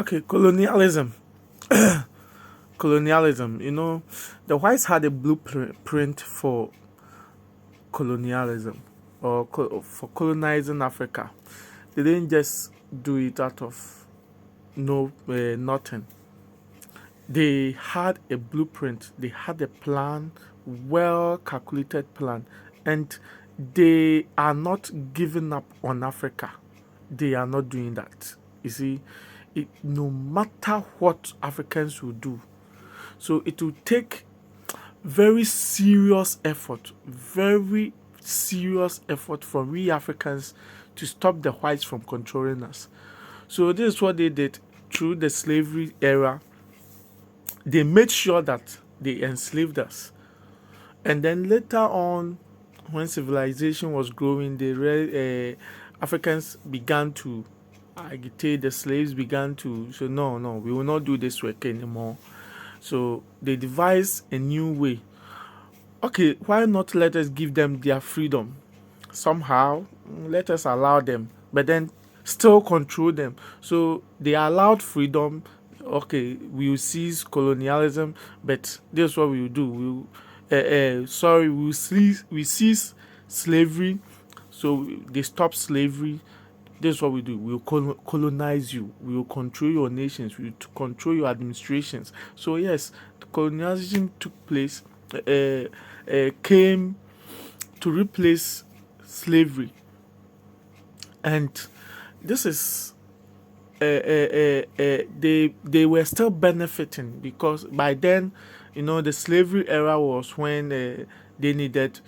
Okay, colonialism. Colonialism. The whites had a blueprint for colonialism or for colonizing Africa. They didn't just do it out of nothing. They had a blueprint. They had a plan, well calculated plan, and they are not giving up on Africa. They are not doing that. You see, no matter what Africans will do, so it will take very serious effort from we Africans to stop the whites from controlling us. So this is what they did through the slavery era. They made sure that they enslaved us. And then later on, when civilization was growing, Africans began to agitate. The slaves began to say, no, no, we will not do this work anymore. So they devised a new way. Okay, why not let us give them their freedom? Somehow, let us allow them, but then still control them. So they allowed freedom. Okay, we will cease colonialism, but this is what we will do. We cease slavery. So they stop slavery. This is what we do. We will colonize you. We will control your nations. We will control your administrations. So yes, colonization took place. Came to replace slavery, and this is they were still benefiting because by then, the slavery era was when they needed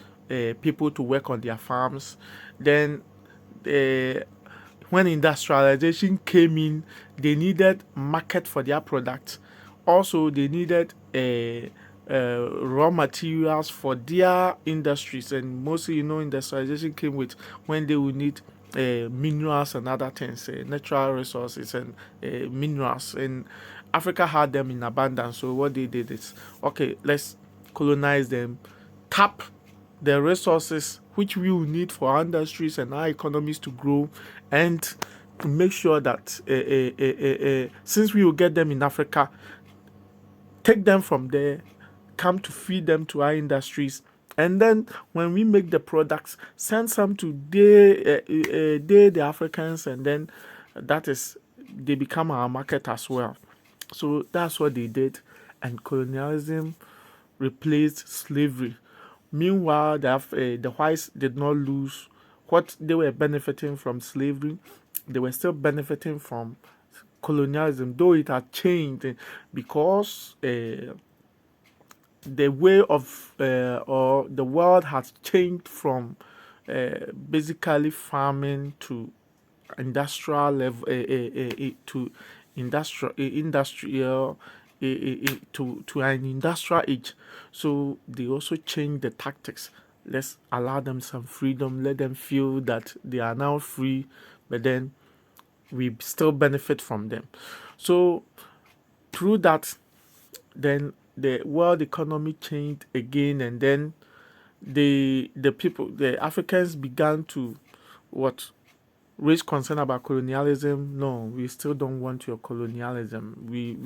people to work on their farms. Then uh, when industrialization came in, they needed market for their products. Also, they needed raw materials for their industries, and mostly, industrialization came with when they would need minerals and other things, natural resources and minerals. And Africa had them in abundance. So what they did is, okay, let's colonize them, tap the resources which we will need for our industries and our economies to grow, and to make sure that since we will get them in Africa, take them from there, come to feed them to our industries, and then when we make the products, send some to the Africans, and then that is they become our market as well. So that's what they did, and colonialism replaced slavery. Meanwhile, the whites did not lose what they were benefiting from slavery. They were still benefiting from colonialism, though it had changed because the way of or the world has changed from basically farming to industrial level to industrial to an industrial age. So they also change the tactics. Let's allow them some freedom, let them feel that they are now free, but then we still benefit from them. So through that, then the world economy changed again, and then the Africans began to what raise concern about colonialism. No, we still don't want your colonialism. We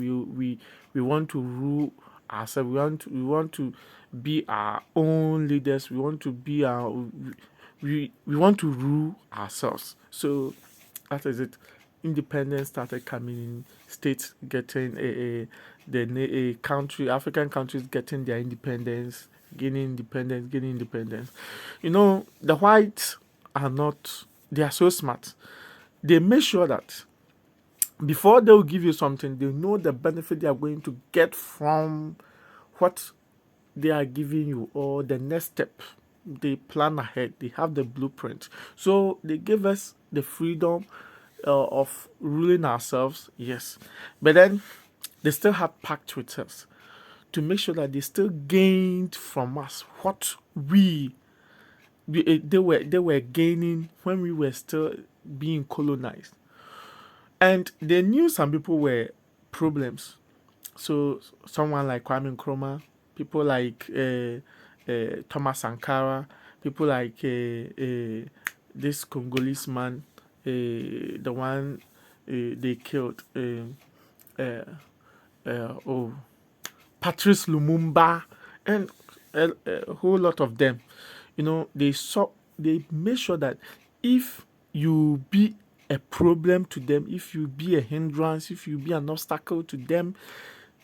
want to rule ourselves. We want to be our own leaders. We want to rule ourselves. So that is it. Independence started coming in. States getting a country, African countries getting their independence, gaining independence. The whites are not. They are so smart. They make sure that before they will give you something, they know the benefit they are going to get from what they are giving you, or the next step. They plan ahead. They have the blueprint. So they give us the freedom of ruling ourselves, yes. But then they still had pact with us to make sure that they still gained from us what they were gaining when we were still being colonized. And they knew some people were problems. So someone like Kwame Nkrumah, people like Thomas Sankara, people like this Congolese man, the one they killed. uh, oh, Patrice Lumumba, and a whole lot of them. They made sure that if you be a problem to them, if you be a hindrance, if you be an obstacle to them,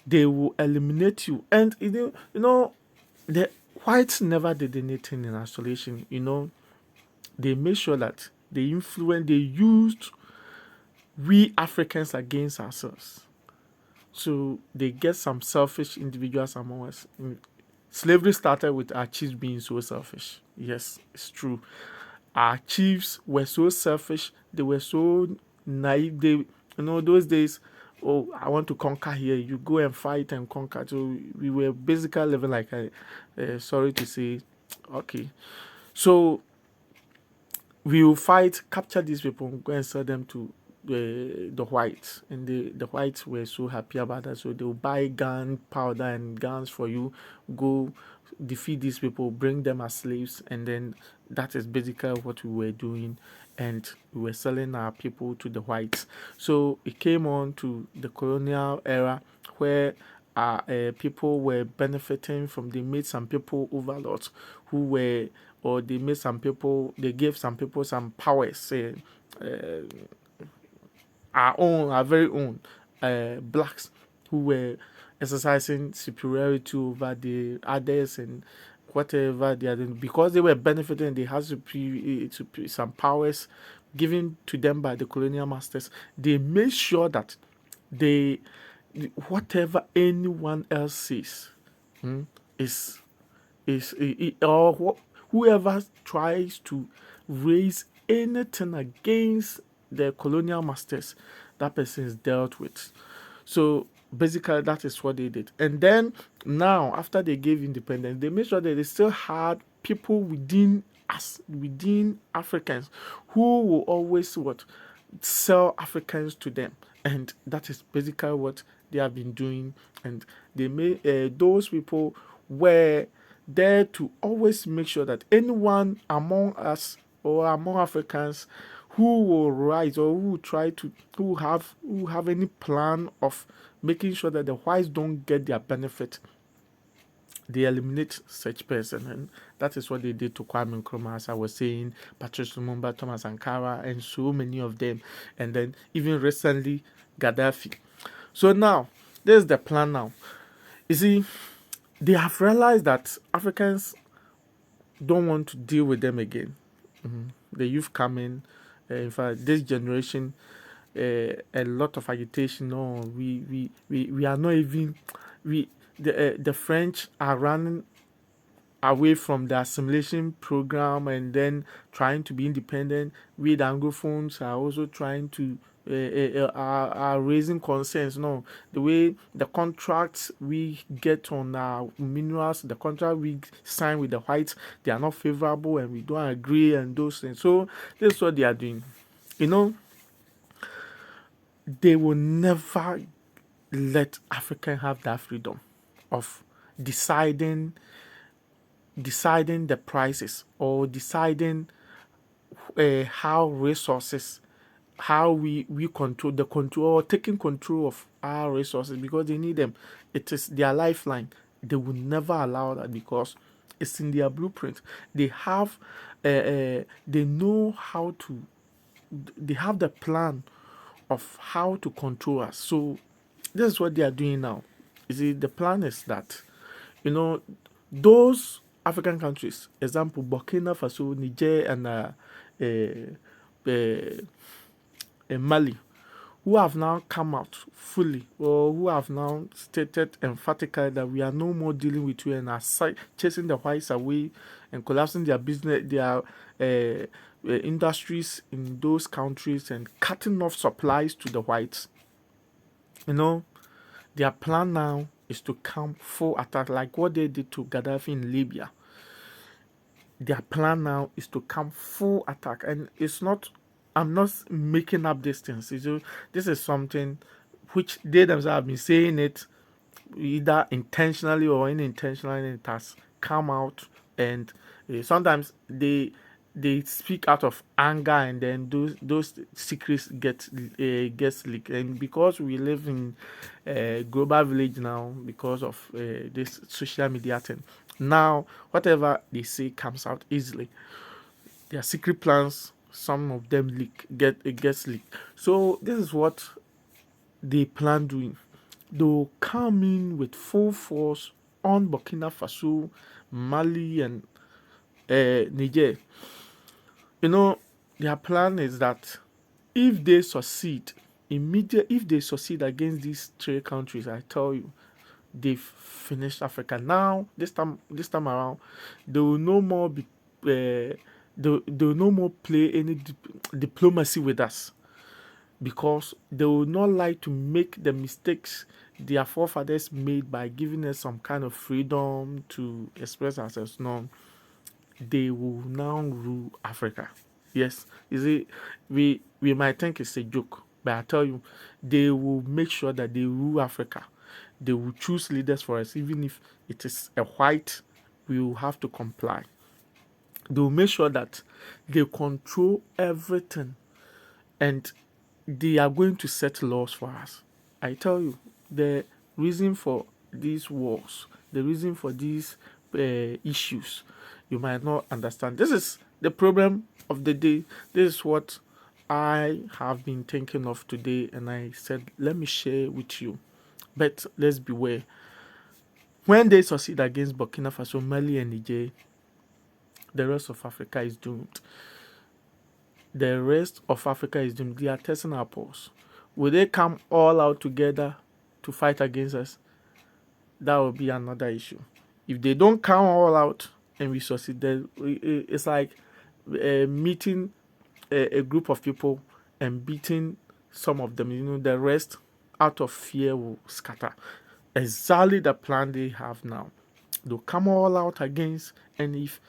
they will eliminate you. And the whites never did anything in isolation. They made sure that they used we Africans against ourselves. So they get some selfish individuals among us. Slavery started with our chiefs being so selfish. Yes, it's true. Our chiefs were so selfish. They were so naive. Those days, oh, I want to conquer here. You go and fight and conquer. So we were basically living like sorry to say, okay. So we will fight, capture these people, go and sell them to the whites, and the whites were so happy about that. So they will buy gun powder and guns for you, go defeat these people, bring them as slaves, and then that is basically what we were doing, and we were selling our people to the whites. So it came on to the colonial era where people were benefiting from. They made some people overlords who were, or they made some people, they gave some people some powers, our very own blacks who were exercising superiority over the others and whatever they are doing, because they were benefiting. They had some powers given to them by the colonial masters. They made sure that they whatever anyone else says, is or whoever tries to raise anything against the colonial masters, that person is dealt with. So basically, that is what they did. And then now, after they gave independence, they made sure that they still had people within us, within Africans, who will always sell Africans to them, and that is basically what they have been doing. And they made those people were there to always make sure that anyone among us or among Africans who will rise or who try to who have any plan of making sure that the whites don't get their benefit, they eliminate such person. And that is what they did to Kwame Nkrumah, as I was saying, Patrice Lumumba, Thomas Sankara, and so many of them. And then even recently, Gaddafi. So now, there's the plan now. You see, they have realized that Africans don't want to deal with them again. The youth coming, in fact, this generation, a lot of agitation. No, we are not even the French are running away from the assimilation program and then trying to be independent. We the Anglophones are also trying to are raising concerns. No, the way the contracts we get on our minerals, the contract we sign with the whites, they are not favorable and we don't agree and those things. So this is what they are doing. They will never let African have that freedom of deciding the prices or deciding how resources, how we control or taking control of our resources, because they need them. It is their lifeline. They will never allow that because it's in their blueprint. They have they know how to, they have the plan of how to control us. So this is what they are doing now. You see, the plan is that, those African countries, example Burkina Faso, Niger, and Mali, who have now come out fully, or who have now stated emphatically that we are no more dealing with you and are chasing the whites away and collapsing their business, their industries in those countries and cutting off supplies to the whites. Their plan now is to come full attack, like what they did to Gaddafi in Libya. Their plan now is to come full attack, and I'm not making up these things. This is something which they themselves have been saying it, either intentionally or unintentionally, and it has come out. And sometimes they speak out of anger, and then those secrets gets leaked. And because we live in a global village now, because of this social media thing, now whatever they say comes out easily. Their secret plans, some of them it gets leaked. So this is what they plan doing. They'll come in with full force on Burkina Faso, Mali, and Niger. You know, their plan is that if they succeed, if they succeed against these three countries, I tell you, they've finished Africa. Now, this time around, they will no more be, they will no more play any diplomacy with us, because they will not like to make the mistakes their forefathers made by giving us some kind of freedom to express ourselves. No, they will now rule Africa. Yes, you see, we might think it's a joke, but I tell you, they will make sure that they rule Africa. They will choose leaders for us, even if it is a white. We will have to comply. They will make sure that they control everything, and they are going to set laws for us. I tell you, the reason for these wars, the reason for these issues, you might not understand. This is the problem of the day. This is what I have been thinking of today, and I said, let me share with you. But let's beware. When they succeed against Burkina Faso, Mali, and Niger, the rest of Africa is doomed. The rest of Africa is doomed. They are testing our pulse. Will they come all out together to fight against us? That will be another issue. If they don't come all out and we succeed, then it's like meeting a group of people and beating some of them. The rest, out of fear, will scatter. Exactly the plan they have now. They'll come all out against, and if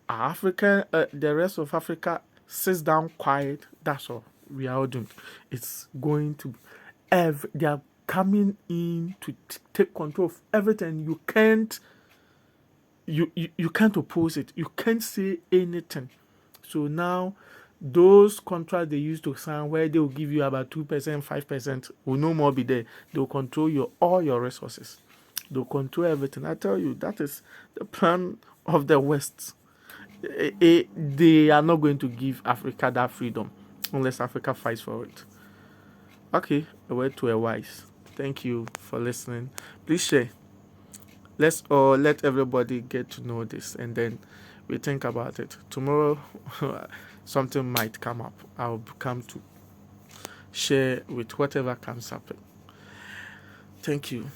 the rest of Africa sits down quiet, that's all. We are all doomed. It's going to, they are coming in to take control of everything. You can't oppose it. You can't say anything. So now, those contracts they used to sign, where they will give you about 2%, 5%, will no more be there. They'll control all your resources. They'll control everything. I tell you, that is the plan of the West. They are not going to give Africa that freedom unless Africa fights for it. Okay, a word to a wise. Thank you for listening. Please share. Let's all let everybody get to know this, and then we think about it. Tomorrow, something might come up. I'll come to share with whatever comes up. Thank you.